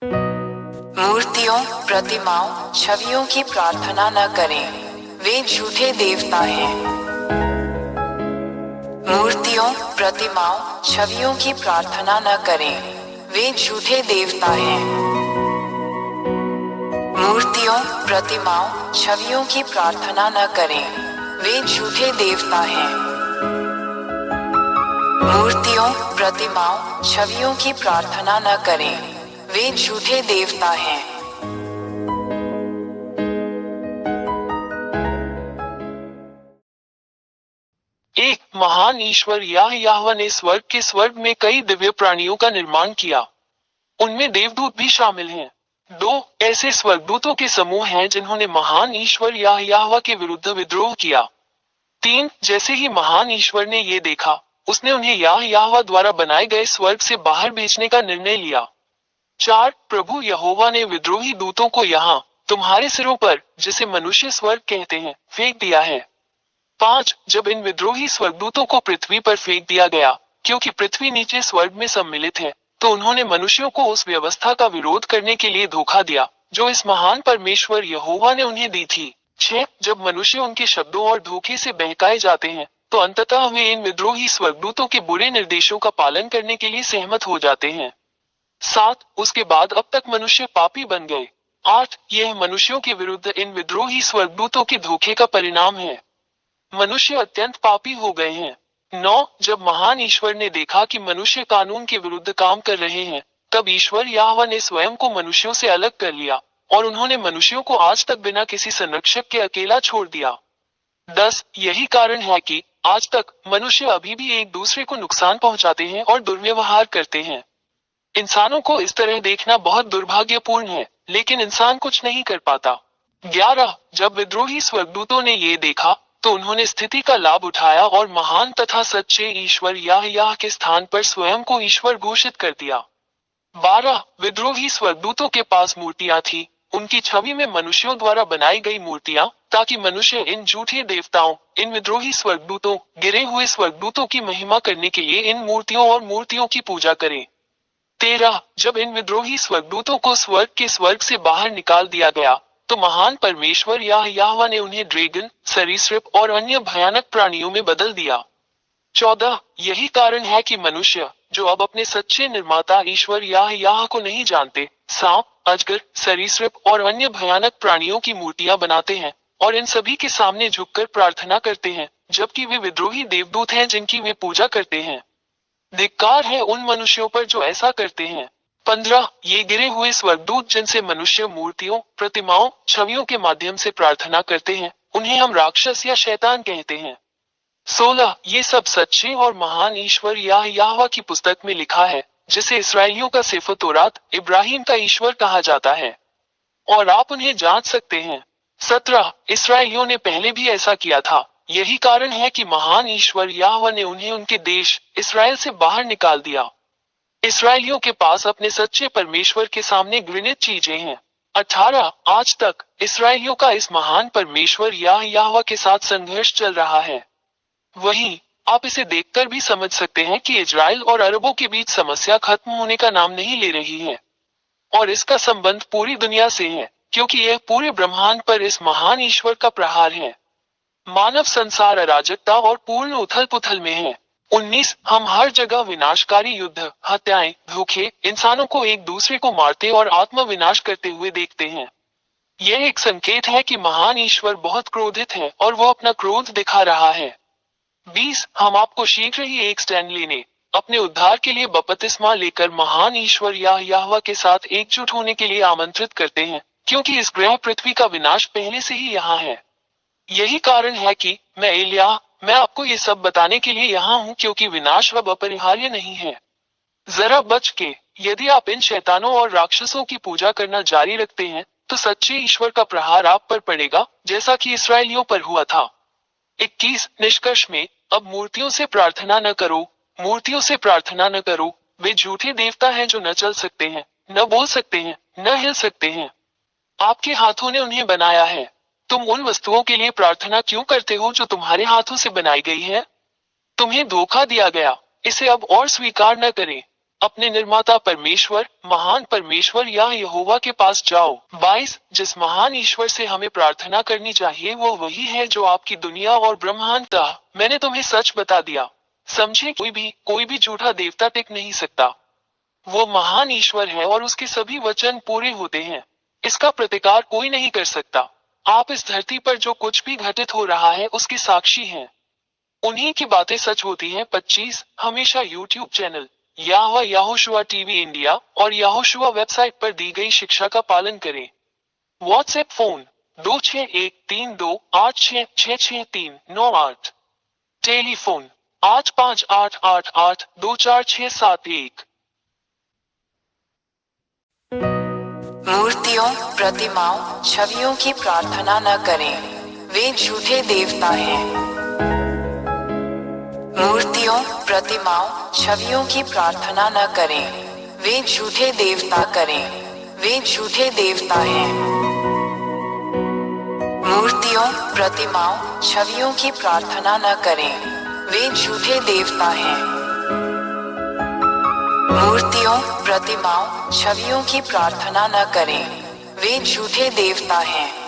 मूर्तियों, प्रतिमाओं, छवियों की प्रार्थना न करें, वे झूठे देवता हैं। मूर्तियों, प्रतिमाओं, छवियों की प्रार्थना न करें, वे झूठे देवता हैं। मूर्तियों, प्रतिमाओं, छवियों की प्रार्थना न करें, वे झूठे देवता हैं। मूर्तियों, प्रतिमाओं, छवियों की प्रार्थना न करें, वे झूठे देवता हैं। एक महान ईश्वर याहवा ने स्वर्ग में कई दिव्य प्राणियों का निर्माण किया। उनमें देवदूत भी शामिल हैं। दो ऐसे स्वर्गदूतों के समूह हैं जिन्होंने महान ईश्वर याहवा के विरुद्ध विद्रोह किया। तीन जैसे ही महान ईश्वर ने ये देखा, उसने उन्हें याहवा द्वारा बनाए गए स्वर्ग से बाहर भेजने का निर्णय लिया। चार प्रभु यहोवा ने विद्रोही दूतों को यहाँ तुम्हारे सिरों पर, जिसे मनुष्य स्वर्ग कहते हैं, फेंक दिया है। पांच जब इन विद्रोही स्वर्गदूतों को पृथ्वी पर फेंक दिया गया, क्योंकि पृथ्वी नीचे स्वर्ग में सम्मिलित है, तो उन्होंने मनुष्यों को उस व्यवस्था का विरोध करने के लिए धोखा दिया जो इस महान परमेश्वर यहोवा ने उन्हें दी थी। छह जब मनुष्य उनके शब्दों और धोखे से बहकाए जाते हैं, तो अंततः वे इन विद्रोही स्वर्गदूतों के बुरे निर्देशों का पालन करने के लिए सहमत हो जाते हैं। सात उसके बाद अब तक मनुष्य पापी बन गए। आठ यह मनुष्यों के विरुद्ध इन विद्रोही स्वर्गदूतों के धोखे का परिणाम है। मनुष्य अत्यंत पापी हो गए हैं। नौ जब महान ईश्वर ने देखा कि मनुष्य कानून के विरुद्ध काम कर रहे हैं, तब ईश्वर याहवा ने स्वयं को मनुष्यों से अलग कर लिया और उन्होंने मनुष्यों को आज तक बिना किसी संरक्षक के अकेला छोड़ दिया। 10 यही कारण है कि आज तक मनुष्य अभी भी एक दूसरे को नुकसान पहुंचाते हैं और दुर्व्यवहार करते हैं। इंसानों को इस तरह देखना बहुत दुर्भाग्यपूर्ण है, लेकिन इंसान कुछ नहीं कर पाता। 11 जब विद्रोही स्वर्गदूतों ने ये देखा, तो उन्होंने स्थिति का लाभ उठाया और महान तथा सच्चे ईश्वर याह के स्थान पर स्वयं को ईश्वर घोषित कर दिया। 12 विद्रोही स्वर्गदूतों के पास मूर्तियां थी, उनकी छवि में मनुष्यों द्वारा बनाई गई मूर्तियां, ताकि मनुष्य इन झूठे देवताओं, इन विद्रोही स्वर्गदूतों, गिरे हुए स्वर्गदूतों की महिमा करने के लिए इन मूर्तियों और मूर्तियों की पूजा करें। 13 जब इन विद्रोही स्वर्गदूतों को स्वर्ग से बाहर निकाल दिया गया, तो महान परमेश्वर याहवा ने उन्हें ड्रैगन, सरीसृप और अन्य भयानक प्राणियों में बदल दिया। 14 यही कारण है कि मनुष्य, जो अब अपने सच्चे निर्माता ईश्वर याह को नहीं जानते, सांप, अजगर, सरीसृप और अन्य भयानक प्राणियों की मूर्तियां बनाते हैं और इन सभी के सामने झुककर प्रार्थना करते हैं, जबकि वे विद्रोही देवदूत हैं जिनकी वे पूजा करते हैं। धिक्कार है उन मनुष्यों पर जो ऐसा करते हैं। 15 ये गिरे हुए स्वर्गदूत जिनसे मनुष्य मूर्तियों, प्रतिमाओं, छवियों के माध्यम से प्रार्थना करते हैं, उन्हें हम राक्षस या शैतान कहते हैं। 16 ये सब सच्चे और महान ईश्वर याहवा की पुस्तक में लिखा है, जिसे इसराइलियों का सिफर तौरात, इब्राहिम का ईश्वर कहा जाता है, और आप उन्हें जांच सकते हैं। 17 इसराइलियों ने पहले भी ऐसा किया था, यही कारण है कि महान ईश्वर याहवा ने उन्हें उनके देश इसराइल से बाहर निकाल दिया। इसराइलियों के पास अपने सच्चे परमेश्वर के सामने घृणित चीजें हैं। 18 आज तक इसराइलियों का इस महान परमेश्वर याहवा के साथ संघर्ष चल रहा है। वहीं आप इसे देखकर भी समझ सकते हैं कि इजराइल और अरबों के बीच समस्या खत्म होने का नाम नहीं ले रही है, और इसका संबंध पूरी दुनिया से है, क्योंकि यह पूरे ब्रह्मांड पर इस महान ईश्वर का प्रहार है। मानव संसार अराजकता और पूर्ण उथल पुथल में है। 19 हम हर जगह विनाशकारी युद्ध, हत्याएं, धोखे, इंसानों को एक दूसरे को मारते और आत्म विनाश करते हुए देखते हैं। यह एक संकेत है कि महान ईश्वर बहुत क्रोधित है और वो अपना क्रोध दिखा रहा है। 20 हम आपको शीघ्र ही एक स्टैंड लेने, अपने उद्धार के लिए बपतिस्मा लेकर महान ईश्वर याहवा के साथ एकजुट होने के लिए आमंत्रित करते हैं, क्योंकि इस ग्रह पृथ्वी का विनाश पहले से ही यहाँ है। यही कारण है कि मैं आपको ये सब बताने के लिए यहाँ हूँ, क्योंकि विनाश अब अपरिहार्य नहीं है। जरा बच के, यदि आप इन शैतानों और राक्षसों की पूजा करना जारी रखते हैं, तो सच्चे ईश्वर का प्रहार आप पर पड़ेगा, जैसा कि इसराइलियों पर हुआ था। 21 निष्कर्ष में, अब मूर्तियों से प्रार्थना न करो, मूर्तियों से प्रार्थना न करो, वे झूठे देवता हैं जो न चल सकते हैं, न बोल सकते हैं, न हिल सकते हैं। आपके हाथों ने उन्हें बनाया है। तुम उन वस्तुओं के लिए प्रार्थना क्यों करते हो जो तुम्हारे हाथों से बनाई गई है? तुम्हें धोखा दिया गया, इसे अब और स्वीकार न करें। अपने निर्माता परमेश्वर, महान परमेश्वर या यहोवा के पास जाओ। 22 जिस महान ईश्वर से हमें प्रार्थना करनी चाहिए वो वही है जो आपकी दुनिया और ब्रह्मांड था। मैंने तुम्हें सच बता दिया। समझे, कोई भी झूठा देवता टिक नहीं सकता। वो महान ईश्वर है और उसके सभी वचन पूरे होते हैं। इसका प्रतिकार कोई नहीं कर सकता। आप इस धरती पर जो कुछ भी घटित हो रहा है उसके साक्षी हैं। उन्हीं की बातें सच होती हैं। 25 हमेशा YouTube channel Yehoshua TV India और यहोशुआ वेबसाइट पर दी गई शिक्षा का पालन करें। WhatsApp phone 261328666398। टेलीफोन 8588824671। मूर्तियों, प्रतिमाओं, छवियों की प्रार्थना न करें, वे झूठे देवता हैं। मूर्तियों, प्रतिमाओं, छवियों की प्रार्थना न करें, वे झूठे देवता करें, वे झूठे देवता हैं। मूर्तियों, प्रतिमाओं, छवियों की प्रार्थना न करें, वे झूठे देवता हैं। मूर्तियों, प्रतिमाओं, छवियों की प्रार्थना न करें, वे झूठे देवता हैं।